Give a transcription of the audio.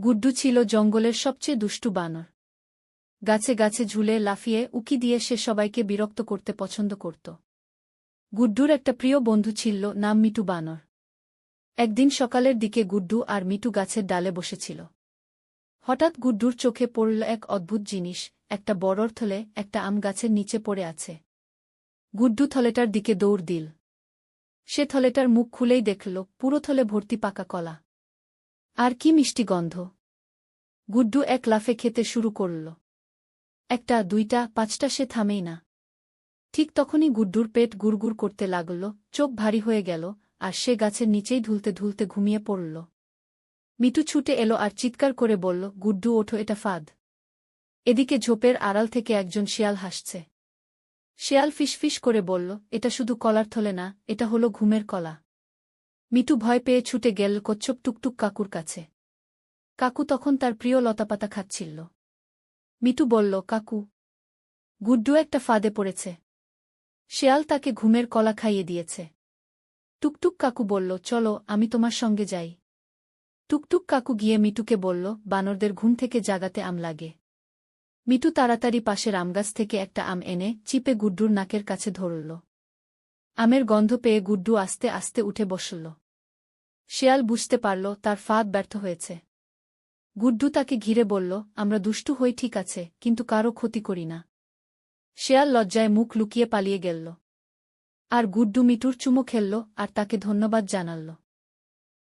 গুড্ডু ছিল জঙ্গলের সবচেয়ে দুষ্টু বানর। গাছে গাছে ঝুলে লাফিয়ে উকি দিয়ে সে সবাইকে বিরক্ত করতে পছন্দ করত। গুড্ডুর একটা প্রিয় বন্ধু ছিল, নাম মিটু বানর। একদিন সকালের দিকে গুড্ডু আর মিটু গাছের ডালে বসেছিল। হঠাৎ গুড্ডুর চোখে পড়ল এক অদ্ভুত জিনিস, একটা বড়র থলে একটা আম গাছের নিচে পড়ে আছে। গুড্ডু থলেটার দিকে দৌড় দিল। সে থলেটার মুখ খুলেই দেখল পুরো থলে ভর্তি পাকা কলা। আর কি মিষ্টি গন্ধ! গুড্ডু এক লাফে খেতে শুরু করল। একটা, দুইটা, পাঁচটা, সে থামেই না। ঠিক তখনই গুড্ডুর পেট গুড়গুড় করতে লাগল, চোখ ভারী হয়ে গেল, আর সে গাছের নিচেই ঢুলতে ঢুলতে ঘুমিয়ে পড়ল। মিটু ছুটে এলো আর চিৎকার করে বলল, গুড্ডু ওঠো, এটা ফাঁদ। এদিকে ঝোপের আড়াল থেকে একজন শিয়াল হাসছে। শিয়াল ফিসফিস করে বলল, এটা শুধু কলার থলে না, এটা হলো ঘুমের কলা। মিটু ভয় পেয়ে ছুটে গেল কচ্ছপ টুকটুক কাকুর কাছে। কাকু তখন তার প্রিয় লতাপাতা খাচ্ছিল। মিটু বলল, কাকু, গুড্ডু একটা ফাঁদে পড়েছে। শিয়াল তাকে ঘুমের কলা খাইয়ে দিয়েছে। টুকটুক কাকু বলল, চলো, আমি তোমার সঙ্গে যাই। টুকটুক কাকু গিয়ে মিটুকে বলল, বানরদের ঘুম থেকে জাগাতে আম লাগে। মিটু তাড়াতাড়ি পাশের আমগাছ থেকে একটা আম এনে চিপে গুড্ডুর নাকের কাছে ধরল। আমের গন্ধ পেয়ে গুড্ডু আস্তে আস্তে উঠে বসল। শিয়াল বুঝতে পারল তার ফাঁদ ব্যর্থ হয়েছে। গুড্ডু তাকে ঘিরে বলল, আমরা দুষ্টু হই ঠিক আছে, কিন্তু কারও ক্ষতি করি না। শিয়াল লজ্জায় মুখ লুকিয়ে পালিয়ে গেল। আর গুড্ডু মিটুর চুমো খেলল আর তাকে ধন্যবাদ জানাল।